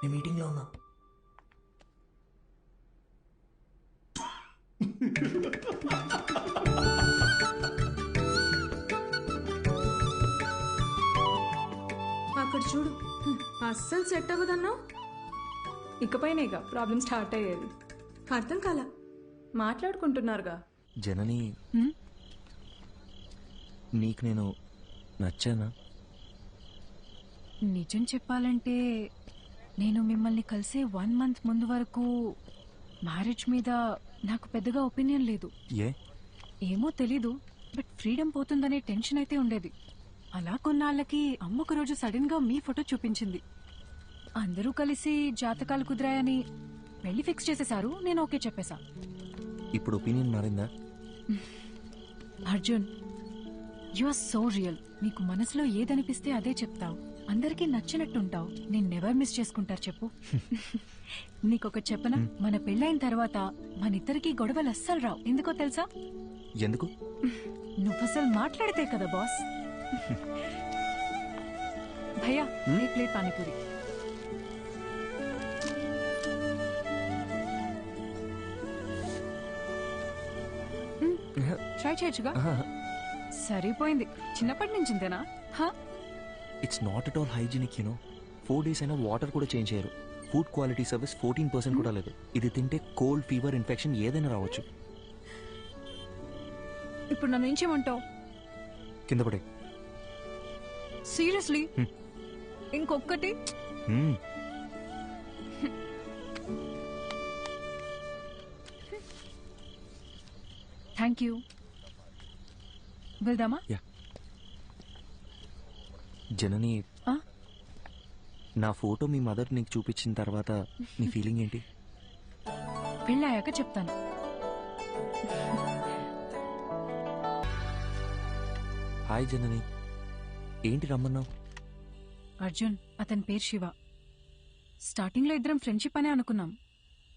నేను మీటింగ్లో ఉన్నా. అక్కడ చూడు, అస్సలు సెట్ అవ్వదన్నావు. ఇకపైనేగా ప్రాబ్లం స్టార్ట్ అయ్యేది. అర్థం కాల. మాట్లాడుకుంటున్నారుగా. జనని, నీకు నేను నచ్చానా? నిజం చెప్పాలంటే నేను మిమ్మల్ని కలిసే 1 month ముందు వరకు మ్యారేజ్ మీద నాకు పెద్దగా ఒపీనియన్ లేదు. ఏమో తెలీదు, బట్ ఫ్రీడమ్ పోతుందనే టెన్షన్ అయితే ఉండేది. అలా కొన్నాళ్ళకి అమ్మ ఒక రోజు సడన్ గా మీ ఫోటో చూపించింది. అందరూ కలిసి జాతకాలు కుదిరాయని పెళ్లి ఫిక్స్ చేసేశారు. నేను ఓకే చెప్పేశా. ఇప్పుడు ఒపీనియన్ మారిందా? Arjun, you are so real. నీకు మనసులో ఏదనిపిస్తే అదే చెప్తావు. అందరికీ నచ్చినట్టుంటావు. నేను నెవర్ మిస్ చేసుకుంటారు చెప్పు. నీకొక చెప్పనా, మన పెళ్ళైన తర్వాత మనిద్దరికి గొడవలు అస్సలు రావు. ఎందుకో తెలుసా? ఎందుకు? నువ్వసలు మాట్లాడితే కదా బాస్. భయ్యా, ఏ ప్లేట్ పానీపూరి. ట్రై చేయొచ్చుగా. సరిపోయింది. చిన్నప్పటి నుంచి ఇంతేనా? It's not at all hygienic, 4 days అయినా వాటర్ కూడా చేంజ్ చేయరు. ఫుడ్ క్వాలిటీ సర్వీస్ 14% కూడా లేదు. ఇది తింటే కోల్డ్, ఫీవర్, ఇన్ఫెక్షన్ ఏదైనా రావచ్చు. ఇప్పుడు నన్ను ఏం చేయమంటావు? కింద పడే. సీరియస్లీ? ఇంకొక్కటి. Thank you. వెళ్దామా? జనని, నా ఫోటో మీ మదర్ నీకు చూపించిన తర్వాత నీ ఫీలింగ్ ఏంటి? పెళ్ళాయాక చెప్తాను. హాయ్ జనని, ఏంటి రమ్మన్నావు? అర్జున్, అతని పేరు శివ. స్టార్టింగ్ లో ఇద్దరం ఫ్రెండ్షిప్ అనే అనుకున్నాం.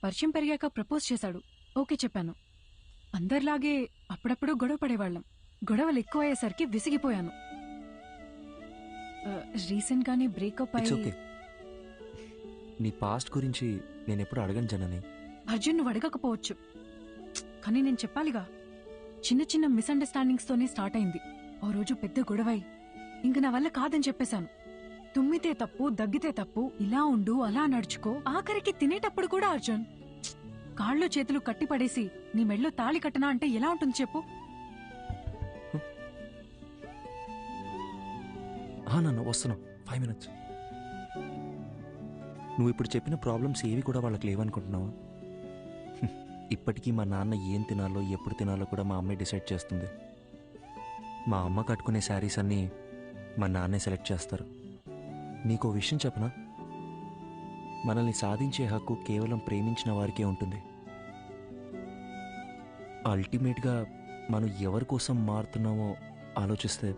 పరిచయం పెరిగాక ప్రపోజ్ చేశాడు. ఓకే చెప్పాను. అందరిలాగే అప్పుడప్పుడు గొడవ పడేవాళ్ళం. గొడవలు ఎక్కువ అయ్యేసరికి విసిగిపోయాను. రీసెంట్ గానే బ్రేకప్ అయ్యి. నీ పాస్ట్ గురించి నేను ఎప్పుడు అడగను జనని. అర్జున్, నువ్వు అడగకపోవచ్చు, కానీ నేను చెప్పాలిగా. చిన్న చిన్న మిస్అండర్స్టాండింగ్స్ తోనే స్టార్ట్ అయింది. ఓ రోజు పెద్ద గొడవై ఇంక నా వల్ల కాదని చెప్పేశాను. తుమ్మితే తప్పు, దగ్గితే తప్పు, ఇలా ఉండు, అలా నడుచుకో. ఆఖరికి తినేటప్పుడు కూడా అర్జున్, కాళ్ళు చేతులు కట్టిపడేసి నీ మెళ్ళో తాళి కట్టనా అంటే ఎలా ఉంటుంది చెప్పు? నన్ను వస్తున్నావు 5 minutes. నువ్వు ఇప్పుడు చెప్పిన ప్రాబ్లమ్స్ ఏవి కూడా వాళ్ళకి లేవనుకుంటున్నావా? ఇప్పటికీ మా నాన్న ఏం తినాలో, ఎప్పుడు తినాలో కూడా మా అమ్మే డిసైడ్ చేస్తుంది. మా అమ్మ కట్టుకునే శారీస్ అన్నీ మా నాన్నే సెలెక్ట్ చేస్తారు. నీకో విషయం చెప్పనా? మనల్ని సాధించే హక్కు కేవలం ప్రేమించిన వారికే ఉంటుంది. అల్టిమేట్గా మనం ఎవరి కోసం మారుతున్నామో ఆలోచిస్తే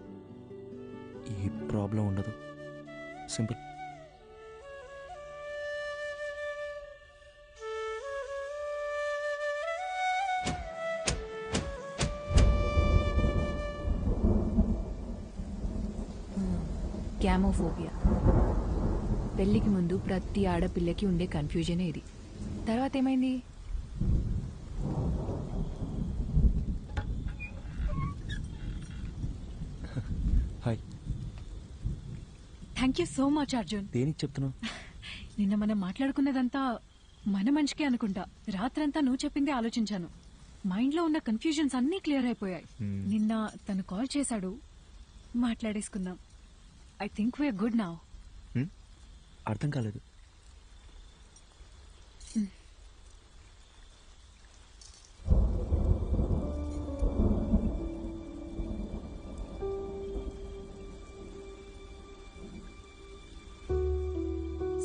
ఏ ప్రాబ్లం ఉండదు. సింపుల్. గ్యామోఫోబియా. పెళ్లికి ముందు ప్రతి ఆడపిల్లకి ఉండే కన్ఫ్యూజనే ఇది. తర్వాత ఏమైంది? Hi. Thank you so much Arjun. దేనికి చెప్తున్నావు? నిన్న మనం మాట్లాడుకున్నదంతా మన మంచికే అనుకుంటా. రాత్రంతా నువ్వు చెప్పిందే ఆలోచించాను. మైండ్లో ఉన్న కన్ఫ్యూజన్స్ అన్నీ క్లియర్ అయిపోయాయి. నిన్న తను కాల్ చేశాడు, మాట్లాడేసుకుందాం. I think we are good now. అర్థం కాలేదు.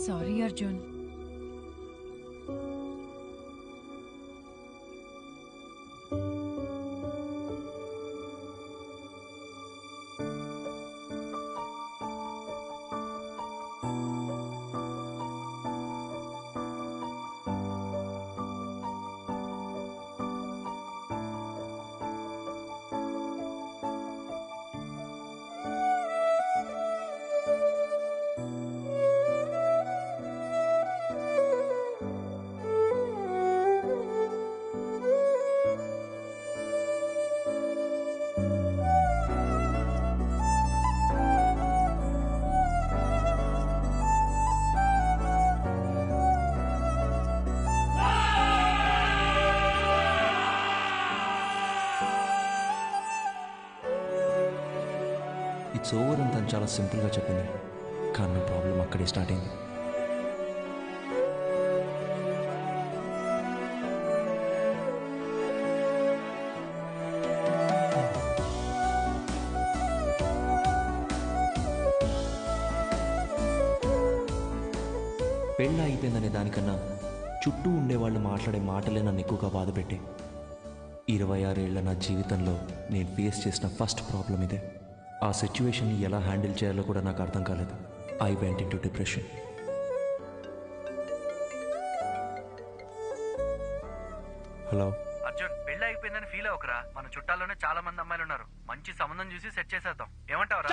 సారీ అర్జున్. ఇట్స్ ఓవర్ అని తను చాలా సింపుల్గా చెప్పింది. కానీ నా ప్రాబ్లం అక్కడే స్టార్ట్ అయింది. పెళ్ళి అయిపోయిందనే దానికన్నా చుట్టూ ఉండేవాళ్ళు మాట్లాడే మాటలే నన్ను ఎక్కువగా బాధపెట్టే. 26 ఏళ్ల నా జీవితంలో నేను ఫేస్ చేసిన ఫస్ట్ ప్రాబ్లం ఇదే. ఆ సిచ్యువేషన్ని ఎలా హ్యాండిల్ చేయాలో కూడా నాకు అర్థం కాలేదు. I went in to depression. Hello Arjun, పెళ్లి అయిపోయిందని ఫీల్ అవ్వకరా. మన చుట్టాల్లోనే చాలా మంది అమ్మాయిలు ఉన్నారు. మంచి సంబంధం చూసి సెట్ చేసేద్దాం. ఏమంటావురా?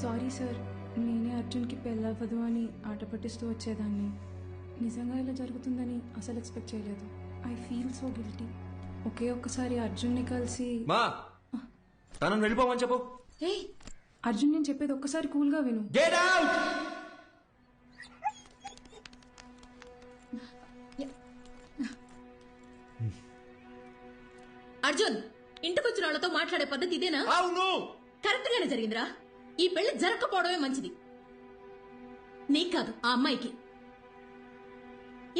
సారీ సార్, నేనే అర్జున్కి పెళ్ళవ్వదు అని ఆట పట్టిస్తూ వచ్చేదాన్ని. నిజంగా ఇలా జరుగుతుందని అసలు ఎక్స్పెక్ట్ చేయలేదు. I feel so guilty. ఒకే ఒక్కసారి అర్జున్ని కలిసి మా తనని వెళ్ళిపోమని చెప్పు. ఏయ్ అర్జున్, నేను చెప్పేది ఒక్కసారి కూల్గా విను. Get out. అర్జున్, ఇంటికొచ్చిన వాళ్ళతో మాట్లాడే పద్ధతి ఇదేనా? అవును, కరెక్ట్ గానే జరిగిందిరా. ఈ పెళ్లి జరగకపోవడమే మంచిది. నీకు కాదు, ఆ అమ్మాయికి.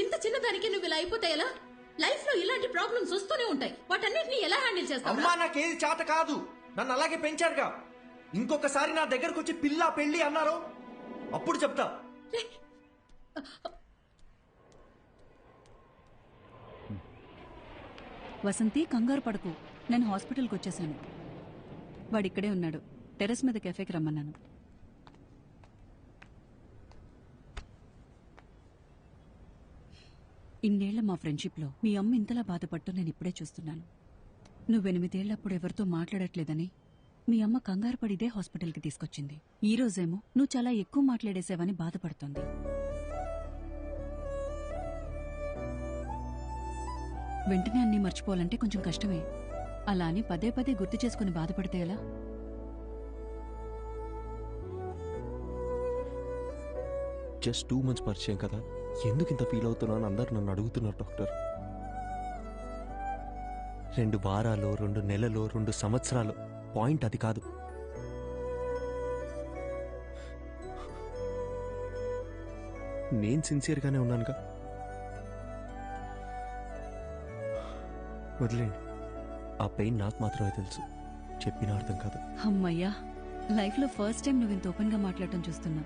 ఇంత చిన్నదానికి నువ్వు ఇలా అయిపోతే ఎలా? లైఫ్ లో ఇలాంటి ప్రాబ్లమ్స్ వస్తూనే ఉంటాయి. వాటన్నిటిని ఎలా హ్యాండిల్ చేస్తావు? అమ్మా, నాకేది చేత కాదు. నన్ను అలాగే పెంచారుగా. ఇంకొకసారి నా దగ్గరకు వచ్చి పిల్ల పెళ్లి అన్నారు, అప్పుడు చెప్తా. వసంతి, కంగారు పడకు. నేను హాస్పిటల్కి వచ్చేసాను. వాడిక్కడే ఉన్నాడు. టెర్రస్ మీద కెఫేకి రమ్మన్నాను. ఇన్నేళ్ల మా ఫ్రెండ్షిప్లో మీ అమ్మ ఇంతలా బాధపడుతూ నేను ఇప్పుడే చూస్తున్నాను. నువ్వు 8 ఏళ్లప్పుడు ఎవరితో మాట్లాడట్లేదని మీ అమ్మ కంగారు పడిదే హాస్పిటల్కి తీసుకొచ్చింది. ఈ రోజేమో నువ్వు చాలా ఎక్కువ మాట్లాడేసావని బాధపడుతోంది. వెంటనే అన్నీ మర్చిపోవాలంటే కొంచెం కష్టమే. అలా అని పదే పదే గుర్తు చేసుకుని బాధపడితే ఎలా? జస్ట్ 2 months పరిచయం కదా, ఎందుకు ఇంత ఫీల్ అవుతున్నాను అందరు నన్ను అడుగుతున్నారు డాక్టర్. 2 వారాలు, 2 నెలలు, 2 సంవత్సరాలు, పాయింట్ అది కాదు. నేను సిన్సియర్గానే ఉన్నానుగా. వదిలేండి, ఆ పెయిన్ నాకు మాత్రమే తెలుసు, చెప్పినా అర్థం కాదు. అమ్మయ్యా, లైఫ్లో ఫస్ట్ టైం నువ్వు ఇంత ఓపెన్గా మాట్లాడటం చూస్తున్నా.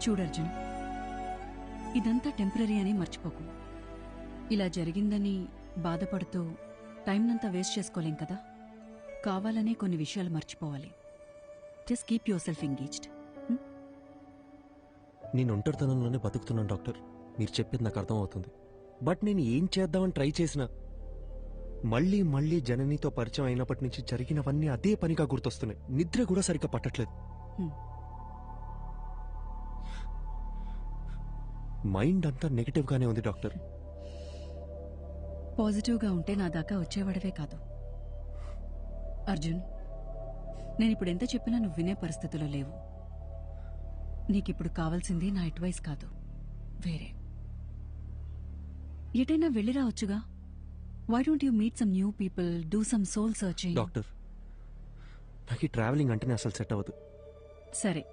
చూడర్జున్, ఇదంతా టెంపరీ అని మర్చిపోకు. ఇలా జరిగిందని బాధపడుతూ టైంనంతా వేస్ట్ చేసుకోలేం కదా. కావాలనే కొన్ని విషయాలు మర్చిపోవాలి. Just keep your self engaged. నేను ఒంటరితనంలోనే బతుకుతున్నాను డాక్టర్, మీరు చెప్పేది నాకు అర్థమవుతుంది. బట్ నేను ఏం చేద్దామని ట్రై చేసినా మళ్ళీ మళ్ళీ జననితో పరిచయం అయినప్పటి నుంచి జరిగినవన్నీ అదే పనిగా గుర్తొస్తున్నాయి. నిద్ర కూడా సరిగ్గా పట్టట్లేదు. మైండ్ అంతా నెగటివ్గానే ఉంది డాక్టర్. పాజిటివ్గా ఉంటే నా దాకా వచ్చేవాడవే కాదు. అర్జున్, నేనిప్పుడు ఎంత చెప్పినా నువ్వు వినే పరిస్థితిలో లేవు. నీకిప్పుడు కావాల్సింది నా అడ్వైస్ కాదు, వేరే. ఎటైనా వెళ్ళి రావచ్చుగా. Why don't you meet some new people, do some soul searching? Doctor, నాకు ఈ ట్రావెలింగ్ అంటేనే అసలు సెట్ అవ్వదు. సరే,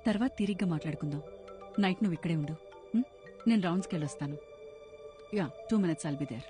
తర్వాత తిరిగ్గా మాట్లాడుకుందాం. నైట్ నువ్వు ఇక్కడే ఉండు. నేను రౌండ్స్కి వెళ్ళొస్తాను. Yeah, 2 minutes I'll be there.